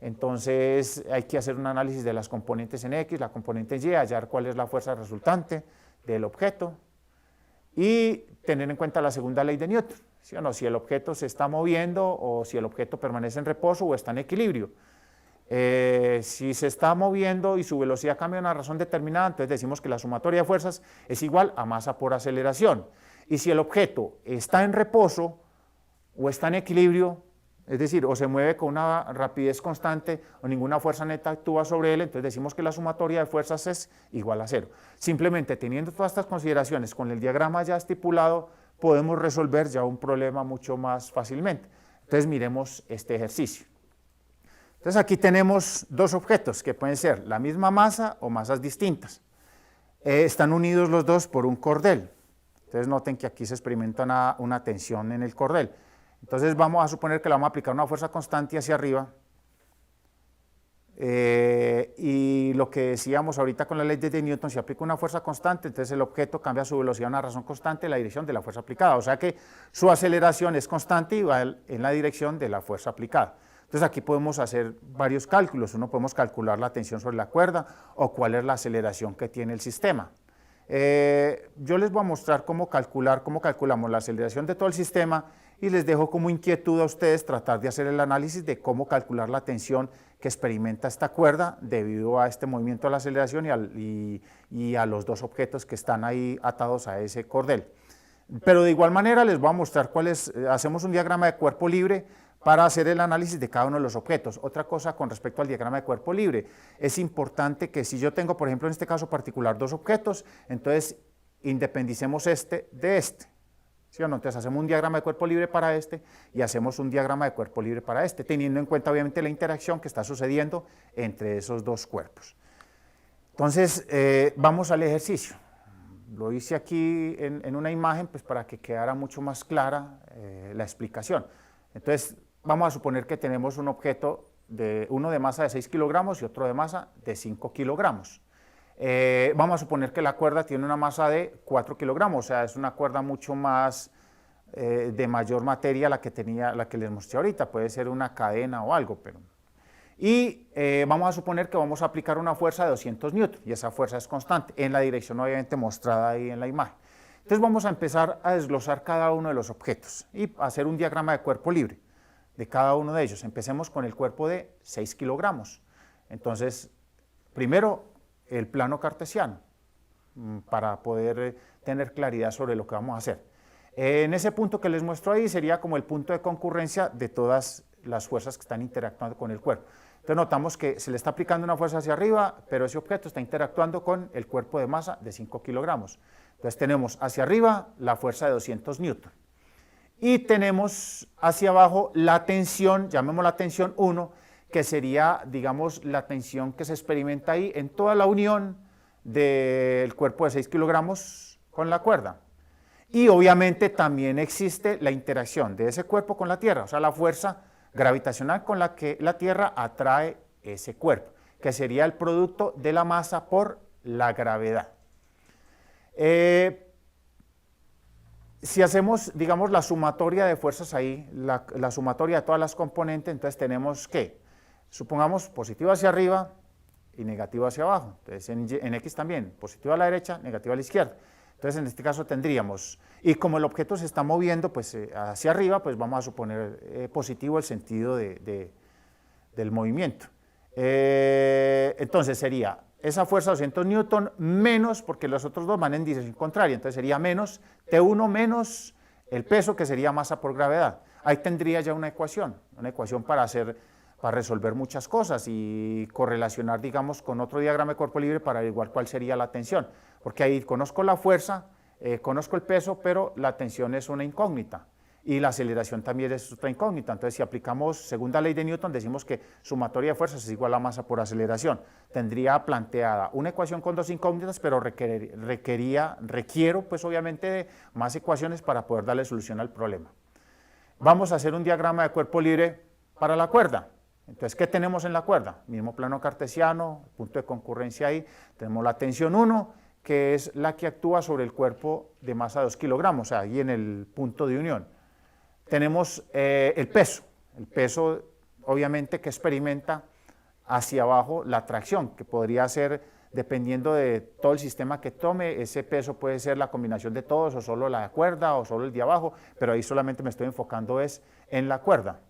Entonces hay que hacer un análisis de las componentes en X, la componente en Y, hallar cuál es la fuerza resultante del objeto y tener en cuenta la segunda ley de Newton, ¿sí o no? Si el objeto se está moviendo o si el objeto permanece en reposo o está en equilibrio. Si se está moviendo y su velocidad cambia a una razón determinada, entonces decimos que la sumatoria de fuerzas es igual a masa por aceleración. Y si el objeto está en reposo o está en equilibrio, es decir, o se mueve con una rapidez constante o ninguna fuerza neta actúa sobre él, entonces decimos que la sumatoria de fuerzas es igual a cero. Simplemente teniendo todas estas consideraciones con el diagrama ya estipulado, podemos resolver ya un problema mucho más fácilmente. Entonces miremos este ejercicio. Entonces aquí tenemos dos objetos que pueden ser la misma masa o masas distintas. Están unidos los dos por un cordel. Entonces noten que aquí se experimenta una tensión en el cordel. Entonces vamos a suponer que le vamos a aplicar una fuerza constante hacia arriba. Y lo que decíamos ahorita con la ley de Newton, si aplica una fuerza constante, entonces el objeto cambia su velocidad a una razón constante en la dirección de la fuerza aplicada. O sea que su aceleración es constante y va en la dirección de la fuerza aplicada. Entonces aquí podemos hacer varios cálculos. Uno podemos calcular la tensión sobre la cuerda o cuál es la aceleración que tiene el sistema. Yo les voy a mostrar cómo calculamos la aceleración de todo el sistema y les dejo como inquietud a ustedes tratar de hacer el análisis de cómo calcular la tensión que experimenta esta cuerda debido a este movimiento de la aceleración y a los dos objetos que están ahí atados a ese cordel. Pero de igual manera les voy a mostrar hacemos un diagrama de cuerpo libre para hacer el análisis de cada uno de los objetos. Otra cosa con respecto al diagrama de cuerpo libre, es importante que si yo tengo, por ejemplo, en este caso particular, dos objetos, entonces independicemos este de este. ¿Sí o no? Entonces hacemos un diagrama de cuerpo libre para este y hacemos un diagrama de cuerpo libre para este, teniendo en cuenta obviamente la interacción que está sucediendo entre esos dos cuerpos. Entonces vamos al ejercicio. Lo hice aquí en una imagen pues para que quedara mucho más clara la explicación. Entonces vamos a suponer que tenemos un objeto, uno de masa de 6 kilogramos y otro de masa de 5 kilogramos. Vamos a suponer que la cuerda tiene una masa de 4 kilogramos, o sea, es una cuerda mucho más de mayor materia la que les mostré ahorita, puede ser una cadena o algo, pero... Y vamos a suponer que vamos a aplicar una fuerza de 200 newton, y esa fuerza es constante, en la dirección obviamente mostrada ahí en la imagen. Entonces vamos a empezar a desglosar cada uno de los objetos y hacer un diagrama de cuerpo libre de cada uno de ellos. Empecemos con el cuerpo de 6 kilogramos. Entonces, primero, el plano cartesiano. para poder tener claridad sobre lo que vamos a hacer. En ese punto que les muestro ahí sería como el punto de concurrencia de todas las fuerzas que están interactuando con el cuerpo. Entonces notamos que se le está aplicando una fuerza hacia arriba, pero ese objeto está interactuando con el cuerpo de masa de 5 kilogramos. Entonces tenemos hacia arriba la fuerza de 200 newton. Y tenemos hacia abajo la tensión, llamémosla tensión 1, que sería, digamos, la tensión que se experimenta ahí en toda la unión del cuerpo de 6 kilogramos con la cuerda. Y obviamente también existe la interacción de ese cuerpo con la Tierra, o sea, la fuerza gravitacional con la que la Tierra atrae ese cuerpo, que sería el producto de la masa por la gravedad. Si hacemos, digamos, la sumatoria de fuerzas ahí, la sumatoria de todas las componentes, entonces tenemos que, supongamos, positivo hacia arriba y negativo hacia abajo. Entonces en X también, positivo a la derecha, negativo a la izquierda. Entonces en este caso tendríamos, y como el objeto se está moviendo pues, hacia arriba, pues vamos a suponer positivo el sentido del movimiento. Entonces sería esa fuerza 200 newton menos, porque los otros dos van en dirección contraria, entonces sería menos T1 menos el peso, que sería masa por gravedad. Ahí tendría ya una ecuación para resolver muchas cosas y correlacionar, digamos, con otro diagrama de cuerpo libre para averiguar cuál sería la tensión, porque ahí conozco la fuerza, conozco el peso, pero la tensión es una incógnita y la aceleración también es otra incógnita. Entonces, si aplicamos segunda ley de Newton, decimos que sumatoria de fuerzas es igual a masa por aceleración. Tendría planteada una ecuación con dos incógnitas, pero requiero, pues obviamente, más ecuaciones para poder darle solución al problema. Vamos a hacer un diagrama de cuerpo libre para la cuerda. Entonces, ¿qué tenemos en la cuerda? Mismo plano cartesiano, punto de concurrencia ahí, tenemos la tensión 1, que es la que actúa sobre el cuerpo de masa de 2 kilogramos, ahí en el punto de unión. Tenemos el peso obviamente que experimenta hacia abajo la tracción, que podría ser, dependiendo de todo el sistema que tome, ese peso puede ser la combinación de todos, o solo la cuerda, o solo el de abajo, pero ahí solamente me estoy enfocando es en la cuerda.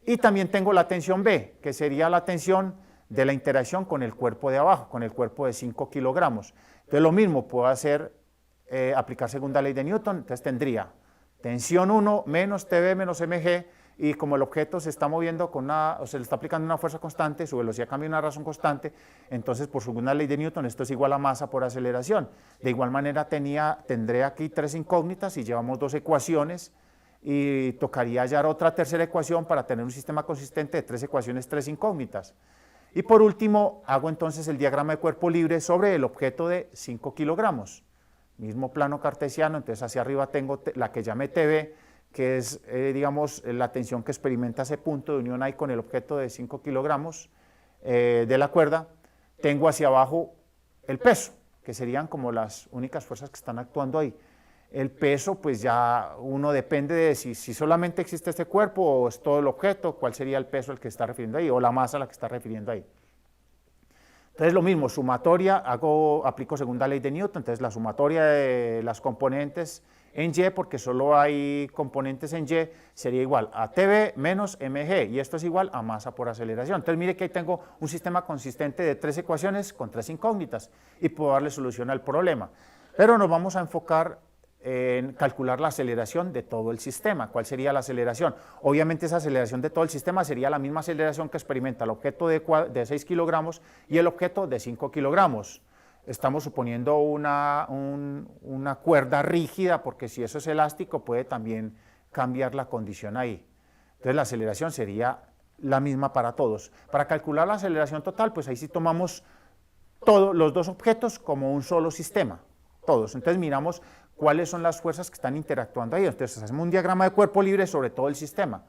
Y también tengo la tensión B, que sería la tensión de la interacción con el cuerpo de abajo, con el cuerpo de 5 kilogramos. Entonces lo mismo, puedo hacer, aplicar segunda ley de Newton, entonces tendría tensión 1 menos TB menos mg, y como el objeto se está moviendo se le está aplicando una fuerza constante, su velocidad cambia una razón constante, entonces por segunda ley de Newton esto es igual a masa por aceleración. De igual manera tendré aquí tres incógnitas y llevamos dos ecuaciones, y tocaría hallar otra tercera ecuación para tener un sistema consistente de tres ecuaciones, tres incógnitas. Y por último, hago entonces el diagrama de cuerpo libre sobre el objeto de 5 kilogramos. Mismo plano cartesiano, entonces hacia arriba tengo la que llamé TB, que es, digamos, la tensión que experimenta ese punto de unión ahí con el objeto de 5 kilogramos de la cuerda. Tengo hacia abajo el peso, que serían como las únicas fuerzas que están actuando ahí. El peso, pues ya uno depende de si solamente existe este cuerpo o es todo el objeto, cuál sería el peso al que está refiriendo ahí, o la masa a la que está refiriendo ahí. Entonces lo mismo, sumatoria, aplico segunda ley de Newton, entonces la sumatoria de las componentes en Y, porque solo hay componentes en Y, sería igual a TB menos mg, y esto es igual a masa por aceleración. Entonces mire que ahí tengo un sistema consistente de tres ecuaciones con tres incógnitas, y puedo darle solución al problema. Pero nos vamos a enfocar en calcular la aceleración de todo el sistema. ¿Cuál sería la aceleración? Obviamente esa aceleración de todo el sistema sería la misma aceleración que experimenta el objeto de 6 kilogramos y el objeto de 5 kilogramos. Estamos suponiendo una cuerda rígida, porque si eso es elástico puede también cambiar la condición ahí. Entonces la aceleración sería la misma para todos. Para calcular la aceleración total, pues ahí sí tomamos todos los dos objetos como un solo sistema, todos. Entonces miramos cuáles son las fuerzas que están interactuando ahí. Entonces hacemos un diagrama de cuerpo libre sobre todo el sistema.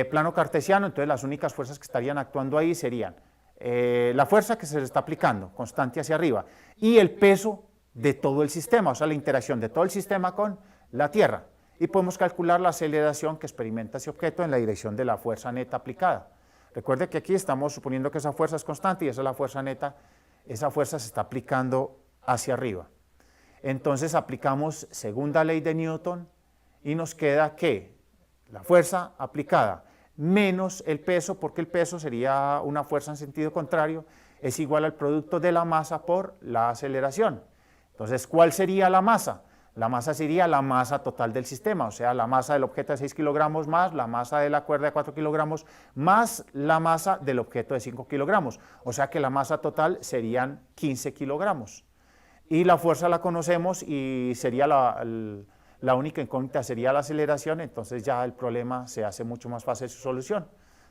Plano cartesiano, entonces las únicas fuerzas que estarían actuando ahí serían la fuerza que se le está aplicando, constante hacia arriba, y el peso de todo el sistema, o sea, la interacción de todo el sistema con la Tierra. Y podemos calcular la aceleración que experimenta ese objeto en la dirección de la fuerza neta aplicada. Recuerde que aquí estamos suponiendo que esa fuerza es constante y esa es la fuerza neta, esa fuerza se está aplicando hacia arriba. Entonces aplicamos segunda ley de Newton y nos queda que la fuerza aplicada menos el peso, porque el peso sería una fuerza en sentido contrario, es igual al producto de la masa por la aceleración. Entonces, ¿cuál sería la masa? La masa sería la masa total del sistema, o sea, la masa del objeto de 6 kilogramos más la masa de la cuerda de 4 kilogramos más la masa del objeto de 5 kilogramos. O sea que la masa total serían 15 kilogramos. Y la fuerza la conocemos y sería la única incógnita sería la aceleración, entonces ya el problema se hace mucho más fácil su solución.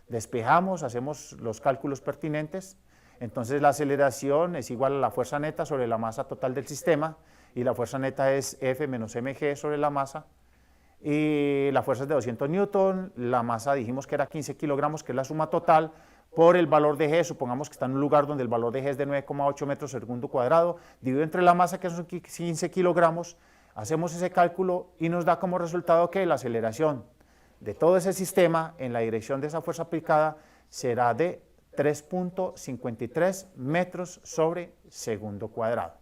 Despejamos, hacemos los cálculos pertinentes, entonces la aceleración es igual a la fuerza neta sobre la masa total del sistema, y la fuerza neta es F menos mg sobre la masa, y la fuerza es de 200 newton, la masa dijimos que era 15 kilogramos, que es la suma total, por el valor de G, supongamos que está en un lugar donde el valor de G es de 9,8 metros por segundo cuadrado, dividido entre la masa, que son 15 kilogramos, hacemos ese cálculo y nos da como resultado que la aceleración de todo ese sistema en la dirección de esa fuerza aplicada será de 3.53 metros sobre segundo cuadrado.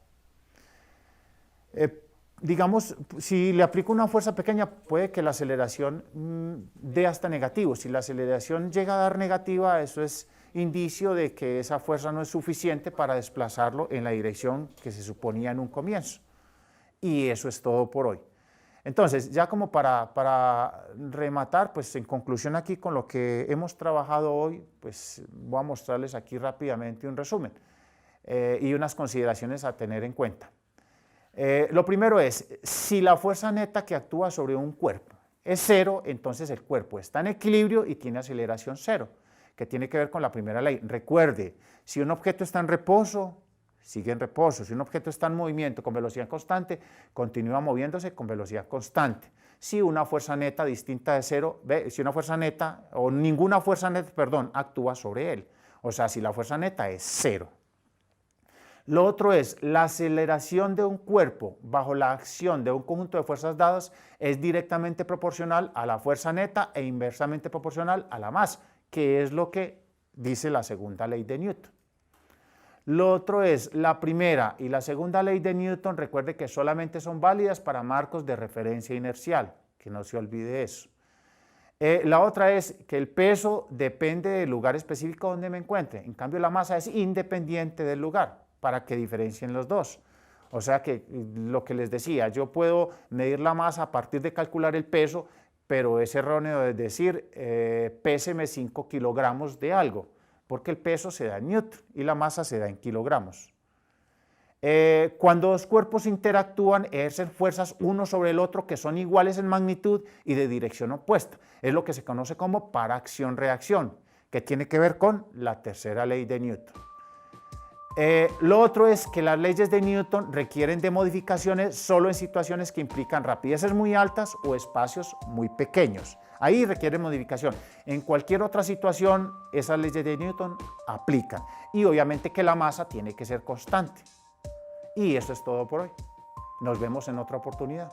Digamos, si le aplico una fuerza pequeña, puede que la aceleración dé hasta negativo. Si la aceleración llega a dar negativa, eso es indicio de que esa fuerza no es suficiente para desplazarlo en la dirección que se suponía en un comienzo. Y eso es todo por hoy. Entonces, ya como para rematar, pues en conclusión aquí con lo que hemos trabajado hoy, pues voy a mostrarles aquí rápidamente un resumen y unas consideraciones a tener en cuenta. Lo primero es, si la fuerza neta que actúa sobre un cuerpo es cero, entonces el cuerpo está en equilibrio y tiene aceleración cero, que tiene que ver con la primera ley. Recuerde, si un objeto está en reposo, sigue en reposo. Si un objeto está en movimiento con velocidad constante, continúa moviéndose con velocidad constante. Si una fuerza neta distinta de cero, si una fuerza neta o ninguna fuerza neta, perdón, actúa sobre él. O sea, si la fuerza neta es cero. Lo otro es, la aceleración de un cuerpo bajo la acción de un conjunto de fuerzas dadas es directamente proporcional a la fuerza neta e inversamente proporcional a la masa, que es lo que dice la segunda ley de Newton. Lo otro es, la primera y la segunda ley de Newton, recuerde que solamente son válidas para marcos de referencia inercial, que no se olvide eso. La otra es que el peso depende del lugar específico donde me encuentre, en cambio la masa es independiente del lugar, para que diferencien los dos. O sea que lo que les decía, yo puedo medir la masa a partir de calcular el peso, pero es erróneo decir péseme 5 kilogramos de algo, porque el peso se da en newton y la masa se da en kilogramos. Cuando dos cuerpos interactúan, ejercen fuerzas uno sobre el otro que son iguales en magnitud y de dirección opuesta. Es lo que se conoce como par acción-reacción, que tiene que ver con la tercera ley de Newton. Lo otro es que las leyes de Newton requieren de modificaciones solo en situaciones que implican rapideces muy altas o espacios muy pequeños. Ahí requiere modificación. En cualquier otra situación, esas leyes de Newton aplican. Y obviamente que la masa tiene que ser constante. Y eso es todo por hoy. Nos vemos en otra oportunidad.